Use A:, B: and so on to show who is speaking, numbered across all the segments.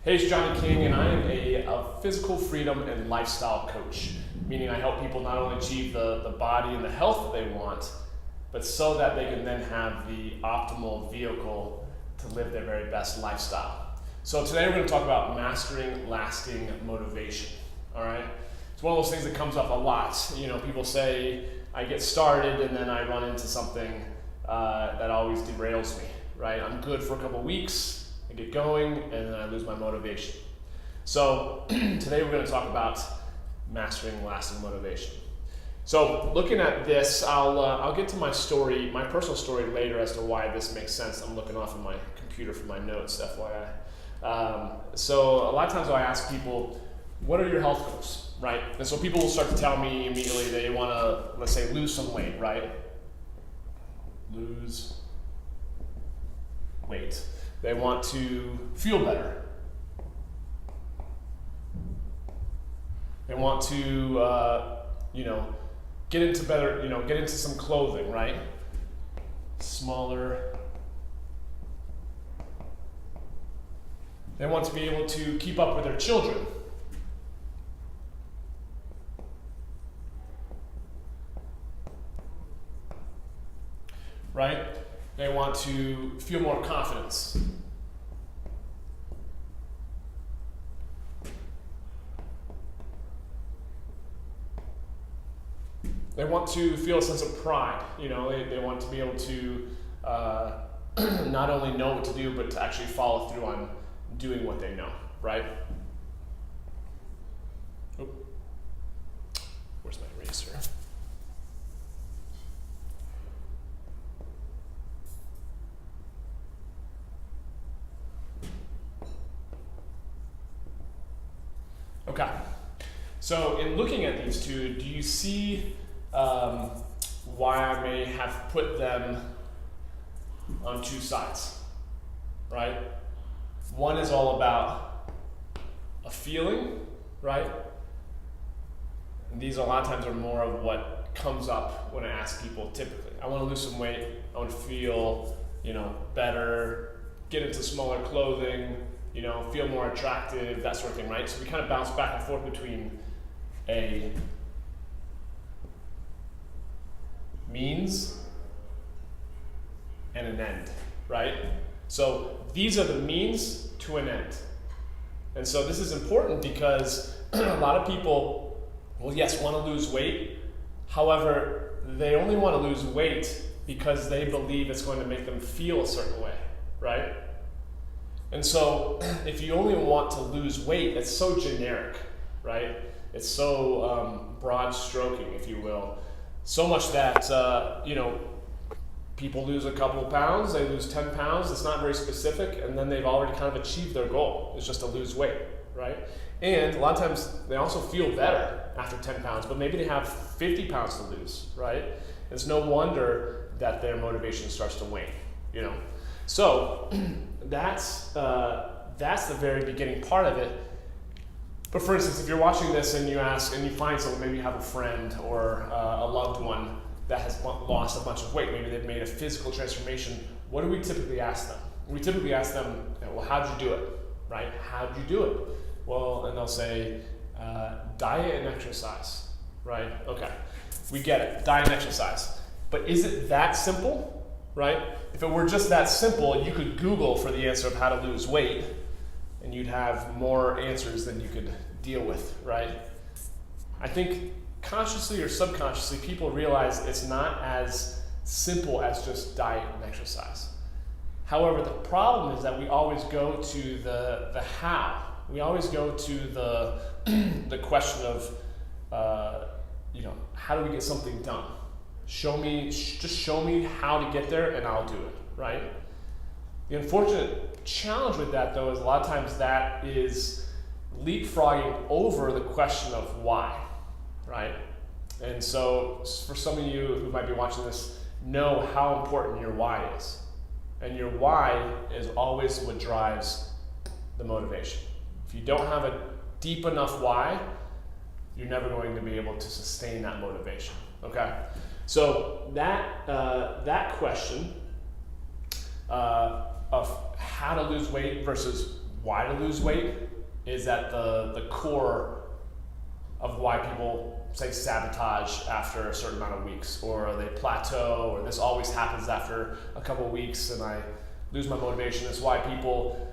A: Hey, it's Johnny King, and I am a physical freedom and lifestyle coach, meaning I help people not only achieve the body and the health that they want, but so that they can then have the optimal vehicle to live their very best lifestyle. So today we're going to talk about mastering lasting motivation, all right? It's one of those things that comes up a lot. You know, people say, I get started and then I run into something that always derails me, right? I'm good for a couple weeks, I get going, and then I lose my motivation. So today we're going to talk about mastering lasting motivation. So looking at this, I'll get to my story, my personal story later as to why this makes sense. I'm looking off of my computer for my notes, FYI. So a lot of times I ask people, what are your health goals, right? And so people will start to tell me immediately they want to, let's say, lose some weight, right? Lose weight. They want to feel better. They want to, get into better, get into some clothing, right? Smaller. They want to be able to keep up with their children. Right? They want to feel more confidence. They want to feel a sense of pride. They want to be able to not only know what to do, but to actually follow through on doing what they know, right? Oh, where's my eraser? Okay, so in looking at these two, do you see why I may have put them on two sides, right? One is all about a feeling, right? And these a lot of times are more of what comes up when I ask people typically. I want to lose some weight, I want to feel, better, get into smaller clothing, feel more attractive, that sort of thing, right? So we kind of bounce back and forth between a means and an end, right? So these are the means to an end. And so this is important because a lot of people, well, yes, want to lose weight. However, they only want to lose weight because they believe it's going to make them feel a certain way, right? And so if you only want to lose weight, it's so generic, right? It's so broad stroking, if you will. So much that, people lose a couple of pounds, they lose 10 pounds, it's not very specific, and then they've already kind of achieved their goal. It's just to lose weight, right? And a lot of times they also feel better after 10 pounds, but maybe they have 50 pounds to lose, right? It's no wonder that their motivation starts to wane, So that's the very beginning part of it. But for instance, if you're watching this and you ask, and you find someone, maybe you have a friend or a loved one that has lost a bunch of weight, maybe they've made a physical transformation, what do we typically ask them? We typically ask them, well, how'd you do it, right? How'd you do it? Well, and they'll say, diet and exercise, right? Okay, we get it, diet and exercise. But is it that simple, right? If it were just that simple, you could Google for the answer of how to lose weight, and you'd have more answers than you could deal with, right? I think consciously or subconsciously, people realize it's not as simple as just diet and exercise. However, the problem is that we always go to the how. We always go to the question of, how do we get something done? Just show me how to get there and I'll do it, right? The unfortunate challenge with that, though, is a lot of times that is leapfrogging over the question of why, right? And so for some of you who might be watching this, know how important your why is. And your why is always what drives the motivation. If you don't have a deep enough why, you're never going to be able to sustain that motivation, okay? So that question of how to lose weight versus why to lose weight is at the core of why people say sabotage after a certain amount of weeks, or they plateau, or this always happens after a couple of weeks and I lose my motivation. It's why people,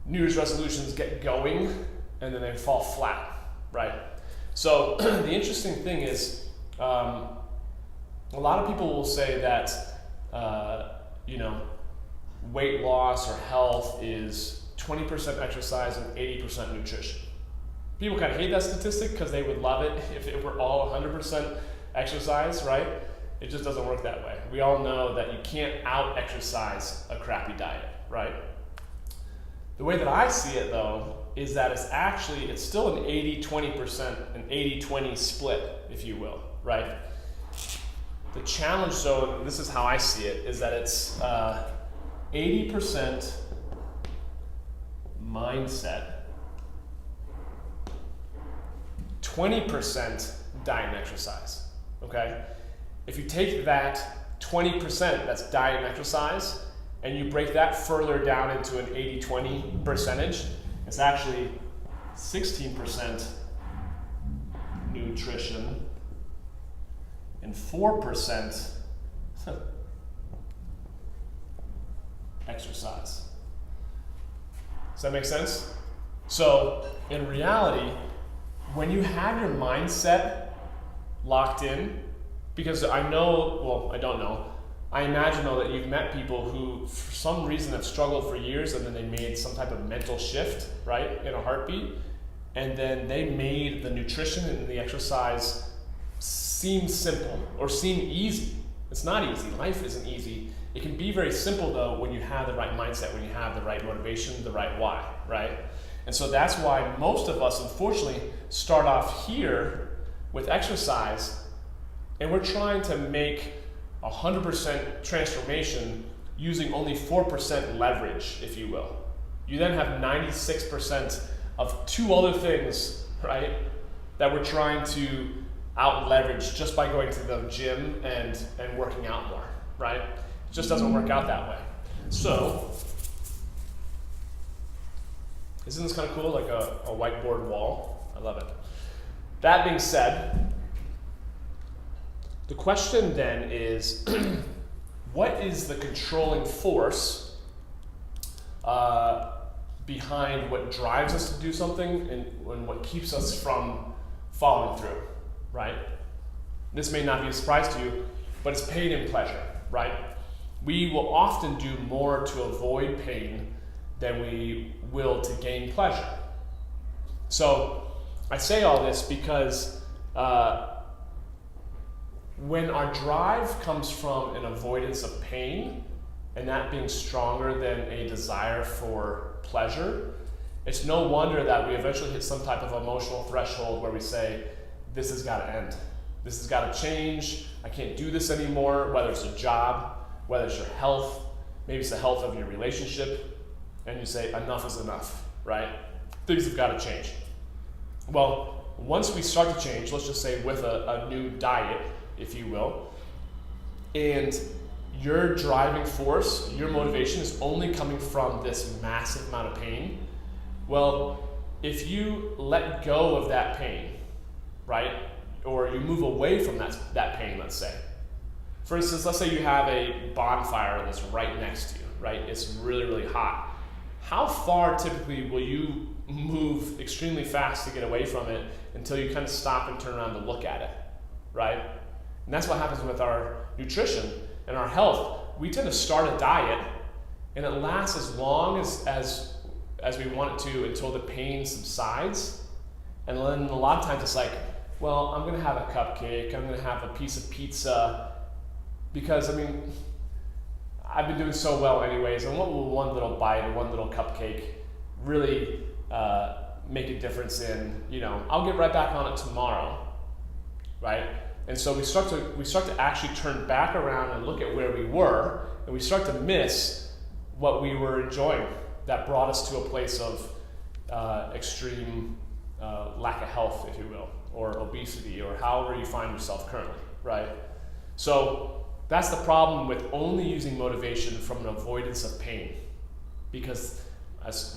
A: New Year's resolutions get going and then they fall flat, right? So the interesting thing is, a lot of people will say that, weight loss or health is 20% exercise and 80% nutrition. People kind of hate that statistic because they would love it if it were all 100% exercise, right? It just doesn't work that way. We all know that you can't out-exercise a crappy diet, right? The way that I see it, though, is that it's still an 80-20%, an 80-20 split, if you will, right? The challenge, though, and this is how I see it, is that it's 80% mindset, 20% diet and exercise, okay? If you take that 20% that's diet and exercise and you break that further down into an 80-20 percentage, it's actually 16% nutrition and 4% exercise. Does that make sense? So in reality, when you have your mindset locked in, because I don't know, I imagine though that you've met people who for some reason have struggled for years and then they made some type of mental shift, right, in a heartbeat, and then they made the nutrition and the exercise seem simple or seem easy. It's not easy. Life isn't easy. It can be very simple though when you have the right mindset, when you have the right motivation, the right why, right? And so that's why most of us, unfortunately, start off here with exercise, and we're trying to make 100% transformation using only 4% leverage, if you will. You then have 96% of two other things, right, that we're trying to out-leverage just by going to the gym and working out more, right? It just doesn't work out that way. So, isn't this kind of cool, like a whiteboard wall? I love it. That being said, the question then is, what is the controlling force behind what drives us to do something and what keeps us from following through, right? This may not be a surprise to you, but it's pain and pleasure, right? We will often do more to avoid pain than we will to gain pleasure. So I say all this because when our drive comes from an avoidance of pain, and that being stronger than a desire for pleasure, it's no wonder that we eventually hit some type of emotional threshold where we say, this has got to end. This has got to change. I can't do this anymore, whether it's a job, whether it's your health, maybe it's the health of your relationship, and you say, enough is enough, right? Things have got to change. Well, once we start to change, let's just say with a new diet, if you will, and your driving force, your motivation is only coming from this massive amount of pain, well, if you let go of that pain, right, or you move away from that pain, let's say. For instance, let's say you have a bonfire that's right next to you, right? It's really, really hot. How far typically will you move extremely fast to get away from it until you kind of stop and turn around to look at it, right? And that's what happens with our nutrition and our health. We tend to start a diet and it lasts as long as we want it to until the pain subsides. And then a lot of times it's like, well, I'm going to have a cupcake, I'm going to have a piece of pizza, because, I mean, I've been doing so well anyways, and what will one little bite or one little cupcake really make a difference in, I'll get right back on it tomorrow, right? And so we start to actually turn back around and look at where we were, and we start to miss what we were enjoying that brought us to a place of extreme lack of health, if you will, or obesity, or however you find yourself currently, right? So that's the problem with only using motivation from an avoidance of pain, because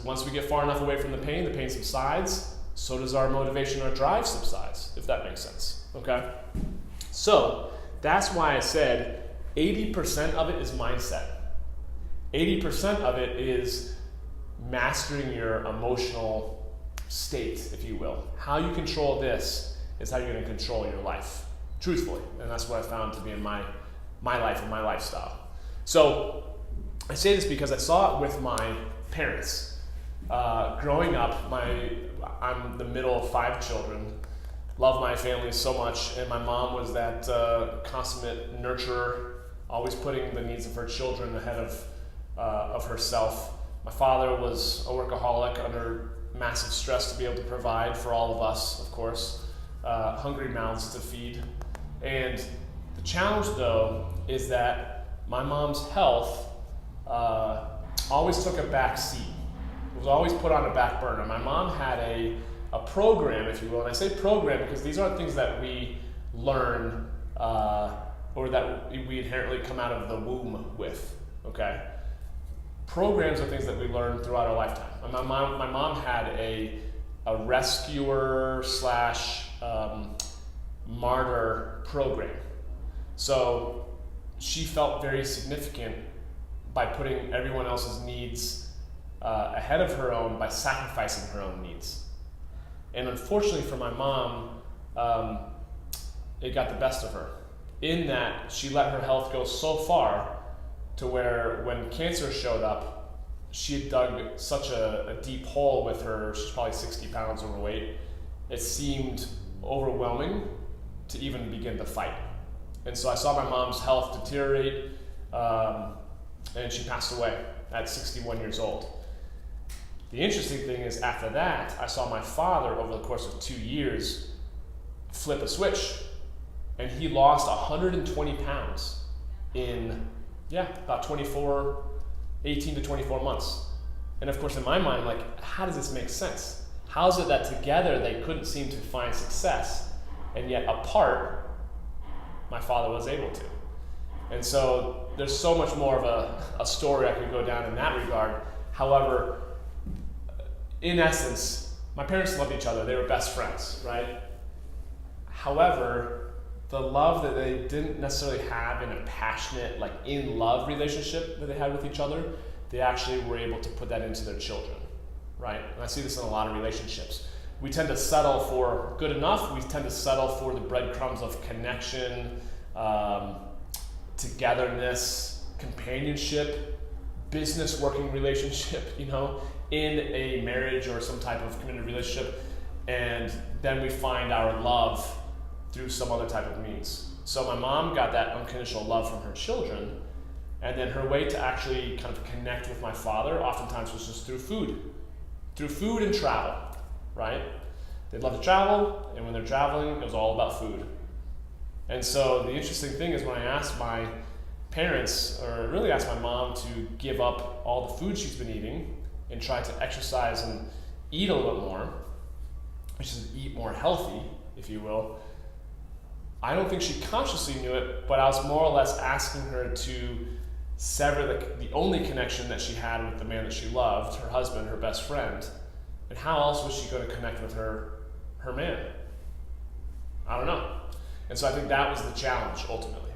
A: Once we get far enough away from the pain subsides, so does our motivation, our drive subsides, if that makes sense, okay? So that's why I said 80% of it is mindset. 80% of it is mastering your emotional state, if you will. How you control this is how you're going to control your life, truthfully. And that's what I found to be in my life and my lifestyle. So I say this because I saw it with my parents. Growing up, I'm the middle of 5 children. Love my family so much, and my mom was that consummate nurturer, always putting the needs of her children ahead of herself. My father was a workaholic under massive stress to be able to provide for all of us, of course, hungry mouths to feed. And the challenge, though, is that my mom's health always took a back seat. It was always put on a back burner. My mom had a program, if you will, and I say program because these aren't things that we learn or that we inherently come out of the womb with, okay? Programs are things that we learn throughout our lifetime. My mom had a rescuer / martyr program. So she felt very significant by putting everyone else's needs ahead of her own by sacrificing her own needs. And unfortunately for my mom, it got the best of her in that she let her health go so far to where when cancer showed up, she had dug such a deep hole with her. She's probably 60 pounds overweight. It seemed overwhelming to even begin to fight. And so I saw my mom's health deteriorate, and she passed away at 61 years old. The interesting thing is after that, I saw my father over the course of 2 years flip a switch, and he lost 120 pounds in, about 18 to 24 months. And of course in my mind, like, how does this make sense? How is it that together they couldn't seem to find success, and yet apart, my father was able to? And so there's so much more of a story I could go down in that regard. However, in essence, my parents loved each other. They were best friends, right? However, the love that they didn't necessarily have in a passionate, like in love relationship that they had with each other, they actually were able to put that into their children, right? And I see this in a lot of relationships. We tend to settle for good enough. We tend to settle for the breadcrumbs of connection, togetherness, companionship, business working relationship, in a marriage or some type of committed relationship, and then we find our love through some other type of means. So my mom got that unconditional love from her children, and then her way to actually kind of connect with my father oftentimes was just through food and travel, right? They'd love to travel, and when they're traveling, it was all about food. And so the interesting thing is when I asked my parents, or really asked my mom to give up all the food she's been eating and try to exercise and eat a little bit more, which is eat more healthy, if you will, I don't think she consciously knew it, but I was more or less asking her to sever the only connection that she had with the man that she loved, her husband, her best friend. And how else was she going to connect with her man? I don't know. And so I think that was the challenge ultimately.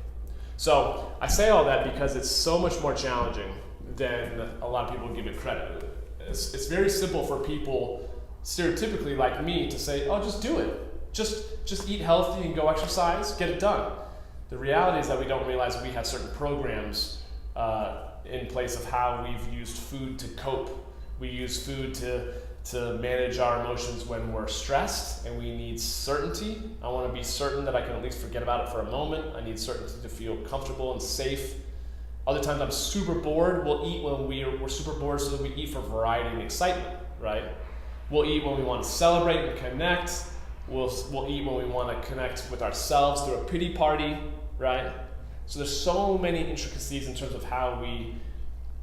A: So I say all that because it's so much more challenging than a lot of people give it credit. It's very simple for people stereotypically like me to say, oh, just do it. Just eat healthy and go exercise, get it done. The reality is that we don't realize we have certain programs in place of how we've used food to cope. We use food to manage our emotions when we're stressed and we need certainty. I want to be certain that I can at least forget about it for a moment. I need certainty to feel comfortable and safe. Other times I'm super bored. We'll eat when we're super bored so that we eat for variety and excitement, right? We'll eat when we want to celebrate and connect. We'll eat when we want to connect with ourselves through a pity party, right? So there's so many intricacies in terms of how we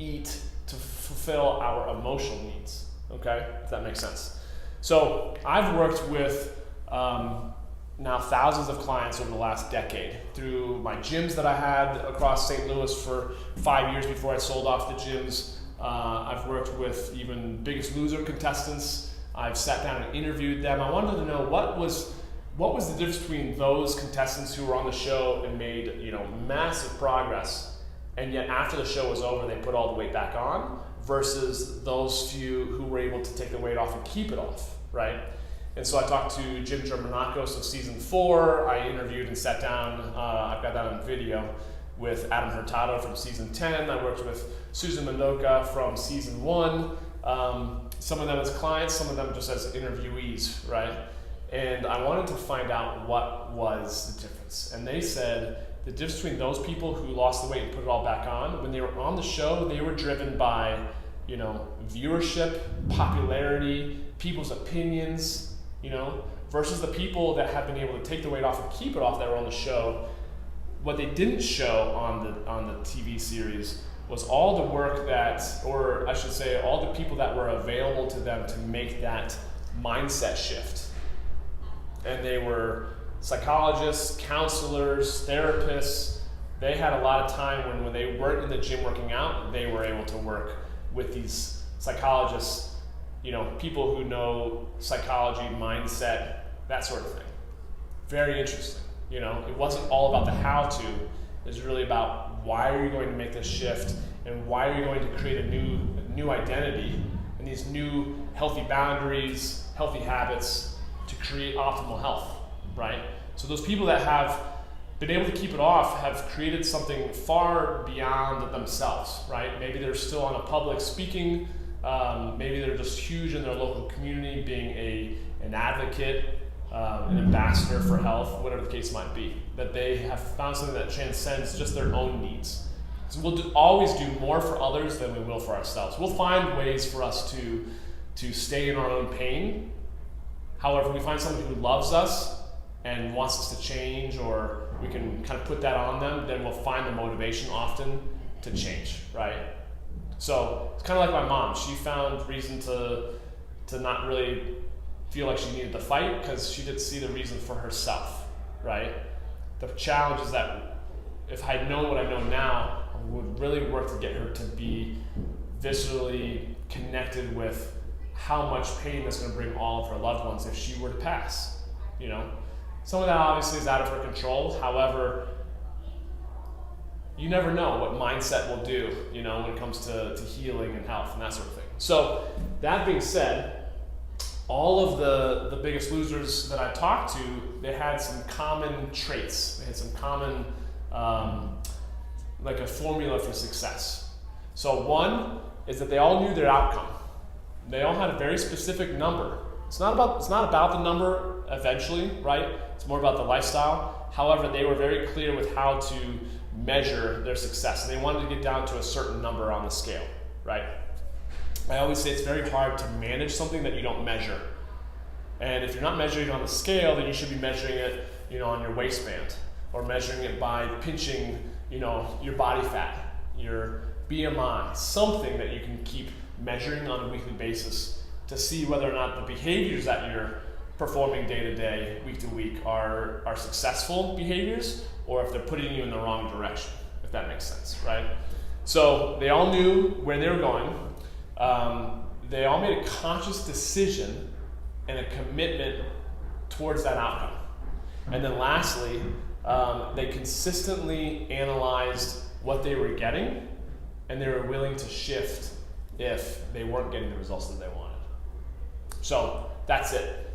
A: eat to fulfill our emotional needs, okay? If that makes sense. So I've worked with now thousands of clients over the last decade through my gyms that I had across St. Louis for 5 years before I sold off the gyms, I've worked with even Biggest Loser contestants. I've sat down and interviewed them. I wanted to know what was the difference between those contestants who were on the show and made, massive progress, and yet after the show was over, they put all the weight back on, versus those few who were able to take the weight off and keep it off, right? And so I talked to Jim Germanakos of season 4. I interviewed and sat down, I've got that on video, with Adam Hurtado from season 10. I worked with Susan Mendoza from season 1. Some of them as clients, some of them just as interviewees, right? And I wanted to find out what was the difference. And they said the difference between those people who lost the weight and put it all back on, when they were on the show, they were driven by, viewership, popularity, people's opinions, versus the people that have been able to take the weight off and keep it off that were on the show. What they didn't show on the TV series was all the work that, or I should say, all the people that were available to them to make that mindset shift. And they were psychologists, counselors, therapists. They had a lot of time when they weren't in the gym working out, they were able to work with these psychologists, people who know psychology, mindset, that sort of thing. Very interesting. It wasn't all about the how-to. It was really about why are you going to make this shift, and why are you going to create a new identity and these new healthy boundaries, healthy habits to create optimal health, right? So those people that have been able to keep it off have created something far beyond themselves, right? Maybe they're still on a public speaking, maybe they're just huge in their local community, being an advocate, an ambassador for health, whatever the case might be, that they have found something that transcends just their own needs. So we'll always do more for others than we will for ourselves. We'll find ways for us to stay in our own pain. However, if we find someone who loves us and wants us to change, or we can kind of put that on them, then we'll find the motivation often to change, right? So it's kind of like my mom. She found reason to not really feel like she needed to fight because she did see the reason for herself, right? The challenge is that if I had known what I know now, I would really work to get her to be viscerally connected with how much pain that's going to bring all of her loved ones if she were to pass, Some of that obviously is out of her control. However, you never know what mindset will do, when it comes to healing and health and that sort of thing. So that being said, all of the Biggest Losers that I talked to, they had some common traits. They had some common, like a formula for success. So one is that they all knew their outcome. They all had a very specific number. It's not about the number eventually, right? It's more about the lifestyle. However, they were very clear with how to measure their success, and they wanted to get down to a certain number on the scale, right? I always say it's very hard to manage something that you don't measure. And if you're not measuring it on the scale, then you should be measuring it, on your waistband, or measuring it by pinching, your body fat, your BMI, something that you can keep measuring on a weekly basis to see whether or not the behaviors that you're performing day to day, week to week are successful behaviors, or if they're putting you in the wrong direction, if that makes sense, right? So they all knew where they were going. They all made a conscious decision and a commitment towards that outcome. And then lastly, they consistently analyzed what they were getting, and they were willing to shift if they weren't getting the results that they wanted. So that's it.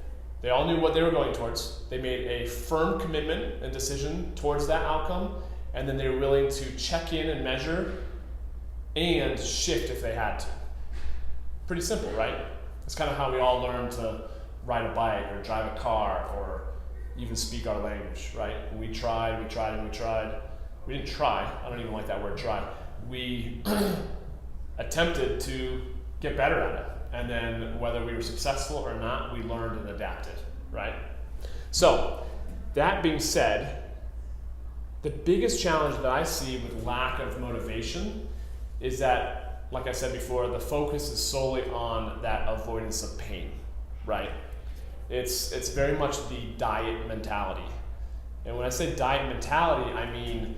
A: They all knew what they were going towards. They made a firm commitment and decision towards that outcome, and then they were willing to check in and measure and shift if they had to. Pretty simple, right? It's kind of how we all learn to ride a bike or drive a car or even speak our language, right? We tried. We didn't try. I don't even like that word, try. We attempted to get better at it. And then whether we were successful or not, we learned and adapted, right? So that being said, the biggest challenge that I see with lack of motivation is that, like I said before, the focus is solely on that avoidance of pain, right? It's very much the diet mentality. And when I say diet mentality, I mean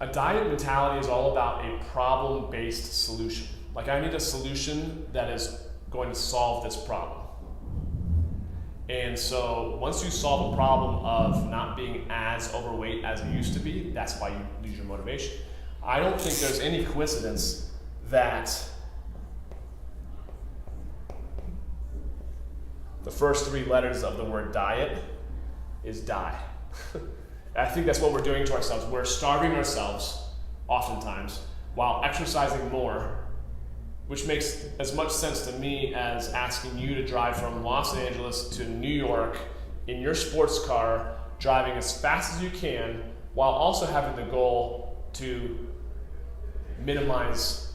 A: A diet mentality is all about a problem-based solution. Like, I need a solution that is going to solve this problem. And so once you solve a problem of not being as overweight as you used to be, that's why you lose your motivation. I don't think there's any coincidence that the first 3 letters of the word diet is die. I think that's what we're doing to ourselves. We're starving ourselves, oftentimes, while exercising more, which makes as much sense to me as asking you to drive from Los Angeles to New York in your sports car, driving as fast as you can, while also having the goal to minimize,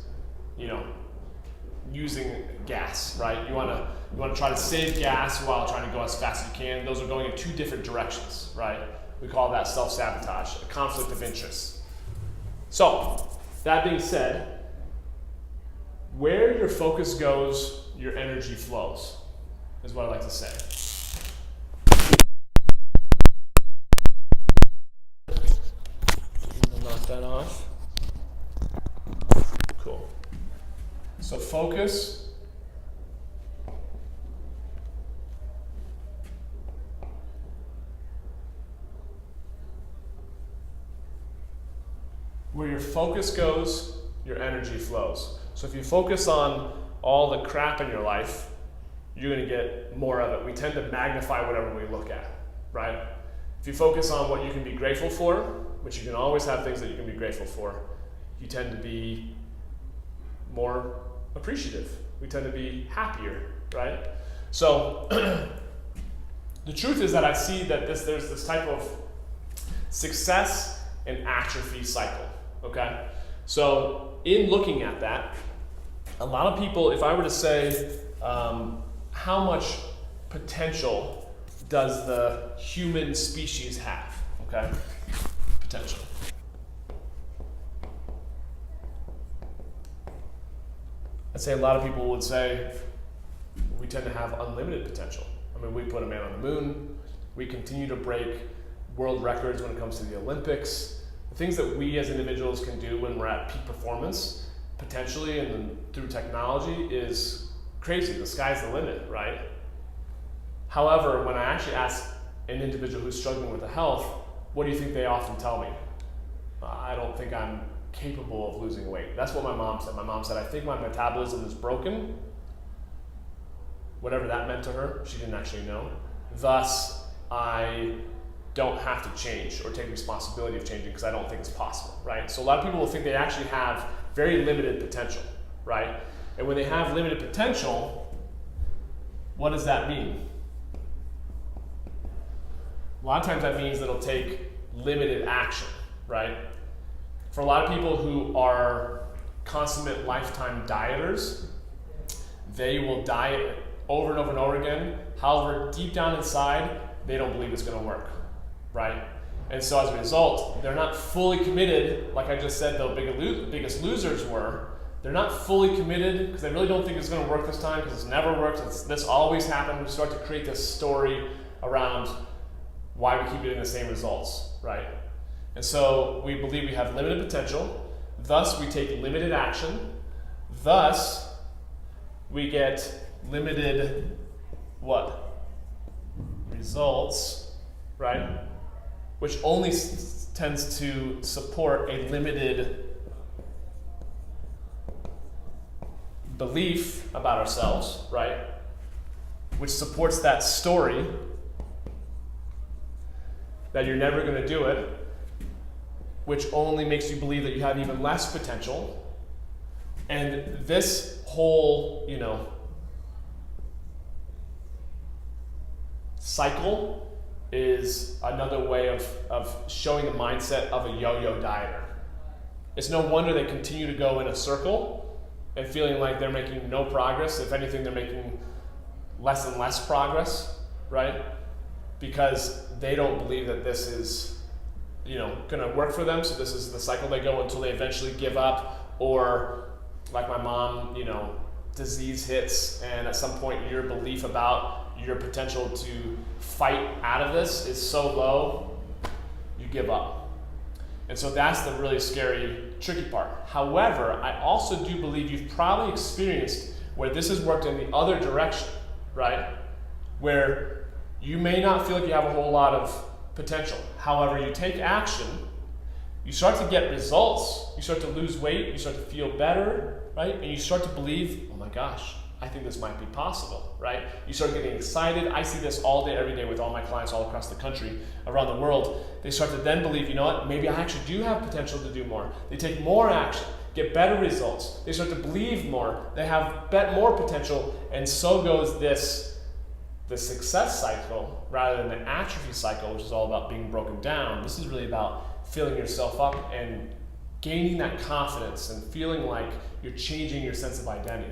A: using gas, right? You want to try to save gas while trying to go as fast as you can. Those are going in 2 different directions, right? We call that self-sabotage, a conflict of interest. So, that being said, where your focus goes, your energy flows, is what I like to say. I'll knock that off. Cool. So focus. Where your focus goes, your energy flows. So if you focus on all the crap in your life, you're going to get more of it. We tend to magnify whatever we look at, right? If you focus on what you can be grateful for, which you can always have things that you can be grateful for, you tend to be more appreciative. We tend to be happier, right? So the truth is that I see that there's this type of success and atrophy cycle, okay? So in looking at that, a lot of people, if I were to say, how much potential does the human species have, okay? Potential. I'd say a lot of people would say we tend to have unlimited potential. I mean, we put a man on the moon. We continue to break world records when it comes to the Olympics. The things that we as individuals can do when we're at peak performance, potentially, and then through technology is crazy. The sky's the limit, right? However, when I actually ask an individual who's struggling with the health, what do you think they often tell me? I don't think I'm capable of losing weight. That's what my mom said. My mom said, I think my metabolism is broken. Whatever that meant to her, she didn't actually know. Thus, I don't have to change or take responsibility of changing because I don't think it's possible, right? So a lot of people will think they actually have very limited potential, right? And when they have limited potential, what does that mean? A lot of times that means that it'll take limited action, right? For a lot of people who are consummate lifetime dieters, they will diet over and over and over again. However, deep down inside, they don't believe it's going to work, right? And so as a result, they're not fully committed, like I just said, the biggest losers were. They're not fully committed because they really don't think it's going to work this time because it's never worked. This always happened. We start to create this story around why we keep getting the same results, right? And so we believe we have limited potential. Thus, we take limited action. Thus, we get limited what? Results, right? Which only tends to support a limited belief about ourselves, right? Which supports that story that you're never going to do it, which only makes you believe that you have even less potential. And this whole, cycle is another way of showing the mindset of a yo-yo dieter. It's no wonder they continue to go in a circle and feeling like they're making no progress. If anything, they're making less and less progress, right? Because they don't believe that this is, going to work for them. So this is the cycle they go until they eventually give up, or like my mom, disease hits, and at some point your belief about your potential to fight out of this is so low, you give up. And so that's the really scary, tricky part. However, I also do believe you've probably experienced where this has worked in the other direction, right? Where you may not feel like you have a whole lot of potential. However, you take action, you start to get results, you start to lose weight, you start to feel better, right? And you start to believe, oh my gosh, I think this might be possible, right? You start getting excited. I see this all day, every day with all my clients all across the country, around the world. They start to then believe, you know what, maybe I actually do have potential to do more. They take more action, get better results. They start to believe more. They have more potential, and so goes the success cycle rather than the atrophy cycle, which is all about being broken down. This is really about filling yourself up and gaining that confidence and feeling like you're changing your sense of identity.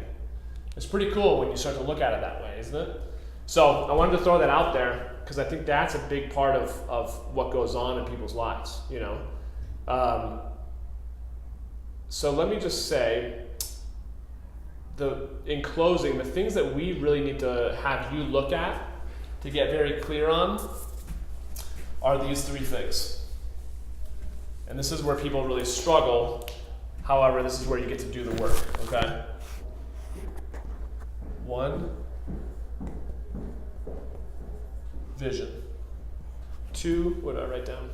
A: It's pretty cool when you start to look at it that way, isn't it? So I wanted to throw that out there because I think that's a big part of what goes on in people's lives, you know. So let me just say, in closing, the things that we really need to have you look at to get very clear on are these three things. And this is where people really struggle. However, this is where you get to do the work, okay? 1, vision. 2, what did I write down?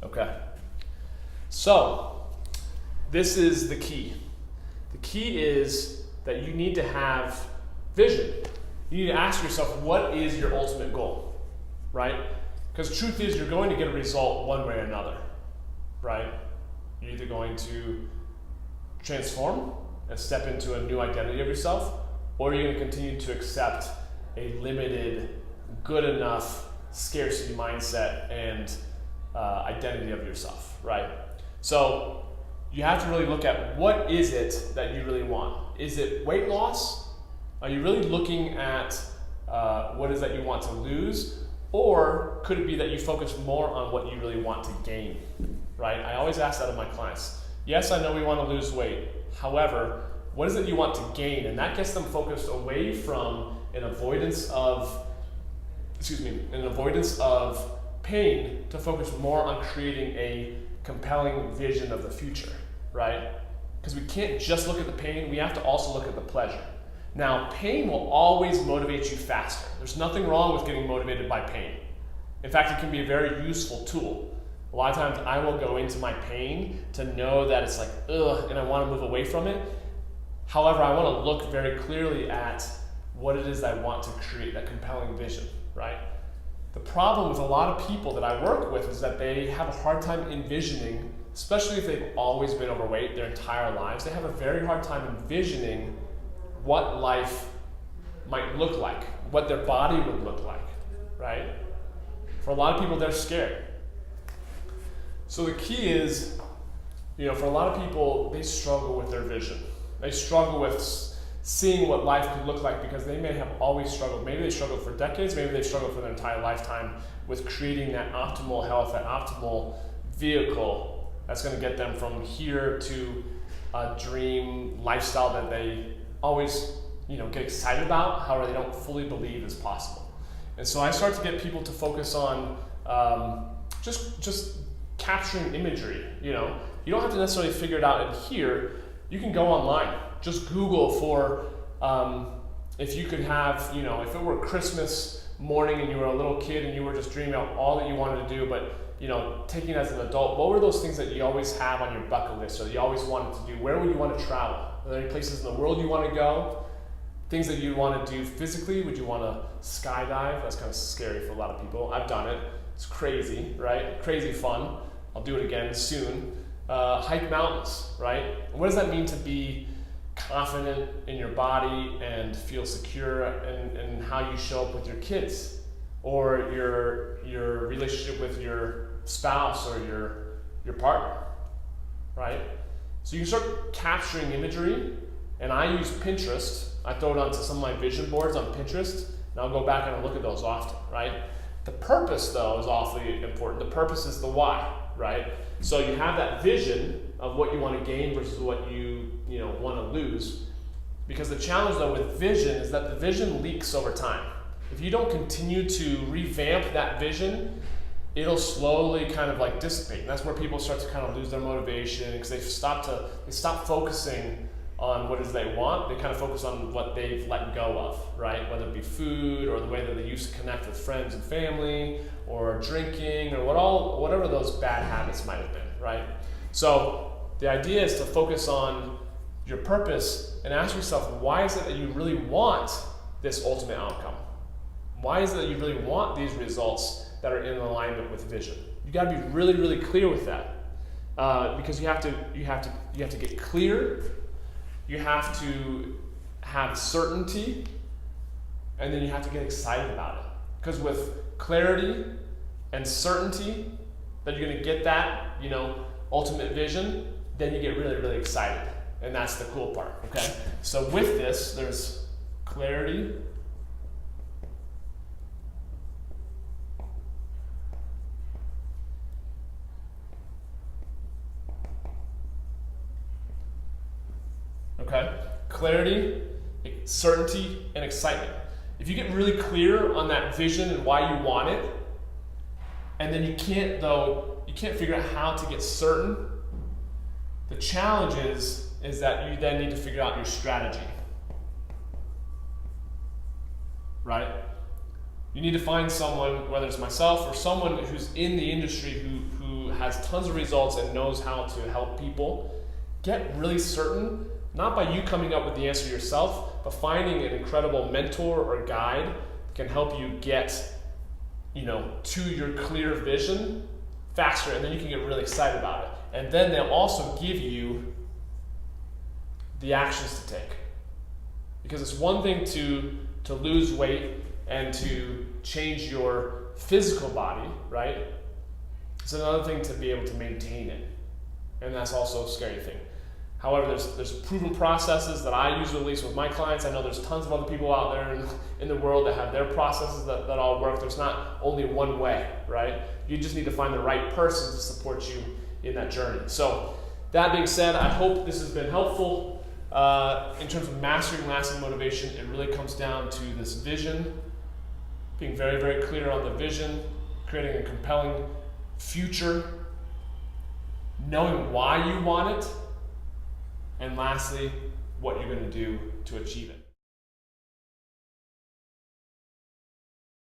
A: Okay. So, this is the key. The key is that you need to have vision. You need to ask yourself, what is your ultimate goal, right? Because truth is, you're going to get a result one way or another, right? You're either going to transform and step into a new identity of yourself, or you're going to continue to accept a limited, good enough scarcity mindset and identity of yourself, right? So you have to really look at what is it that you really want. Is it weight loss? Are you really looking at what is that you want to lose? Or could it be that you focus more on what you really want to gain, right? I always ask that of my clients. Yes, I know we want to lose weight. However, what is it you want to gain? And that gets them focused away from an avoidance of pain to focus more on creating a compelling vision of the future, right? Because we can't just look at the pain, we have to also look at the pleasure. Now, pain will always motivate you faster. There's nothing wrong with getting motivated by pain. In fact, it can be a very useful tool. A lot of times I will go into my pain to know that it's like, ugh, and I want to move away from it. However, I want to look very clearly at what it is that I want to create, that compelling vision, right? The problem with a lot of people that I work with is that they have a hard time envisioning, especially if they've always been overweight their entire lives, they have a very hard time envisioning what life might look like, what their body would look like, right? For a lot of people, they're scared. So the key is, for a lot of people, they struggle with their vision. They struggle with seeing what life could look like because they may have always struggled. Maybe they struggled for decades, maybe they've struggled for their entire lifetime with creating that optimal health, that optimal vehicle that's going to get them from here to a dream lifestyle that they always get excited about, however they don't fully believe is possible. And so I start to get people to focus on just capturing imagery. You don't have to necessarily figure it out in here. You can go online. Just Google for if you could have, if it were Christmas morning and you were a little kid and you were just dreaming out all that you wanted to do, but taking it as an adult, what were those things that you always have on your bucket list or that you always wanted to do? Where would you want to travel? Are there any places in the world you want to go? Things that you want to do physically? Would you want to skydive? That's kind of scary for a lot of people. I've done it. It's crazy, right? Crazy fun. I'll do it again soon. Hike mountains, right? And what does that mean to be confident in your body and feel secure in how you show up with your kids or your relationship with your spouse or your partner, right? So you can start capturing imagery, and I use Pinterest. I throw it onto some of my vision boards on Pinterest, and I'll go back and I'll look at those often, right? The purpose, though, is awfully important. The purpose is the why, right? So you have that vision, of what you want to gain versus what you want to lose. Because the challenge though with vision is that the vision leaks over time. If you don't continue to revamp that vision, it'll slowly kind of like dissipate. And that's where people start to kind of lose their motivation because they stop focusing on what it is they want. They kind of focus on what they've let go of, right? Whether it be food or the way that they used to connect with friends and family or drinking or whatever those bad habits might have been, right? So the idea is to focus on your purpose and ask yourself, why is it that you really want this ultimate outcome? Why is it that you really want these results that are in alignment with vision? You got to be really, really clear with that, because you have to get clear. You have to have certainty, and then you have to get excited about it. Because with clarity and certainty that you're going to get that, ultimate vision, then you get really, really excited. And that's the cool part, okay? So with this, there's clarity, okay? Clarity, certainty, and excitement. If you get really clear on that vision and why you want it, and then you can't figure out how to get certain, the challenge is that you then need to figure out your strategy, right? You need to find someone, whether it's myself or someone who's in the industry who has tons of results and knows how to help people get really certain, not by you coming up with the answer yourself, but finding an incredible mentor or guide that can help you get to your clear vision faster, and then you can get really excited about it. And then they'll also give you the actions to take. Because it's one thing to lose weight and to change your physical body, right? It's another thing to be able to maintain it. And that's also a scary thing. However, there's proven processes that I use, at least with my clients. I know there's tons of other people out there in the world that have their processes that all work. There's not only one way, right? You just need to find the right person to support you in that journey. So that being said, I hope this has been helpful. In terms of mastering lasting motivation, it really comes down to this vision, being very, very clear on the vision, creating a compelling future, knowing why you want it, and lastly, what you're going to do to achieve it.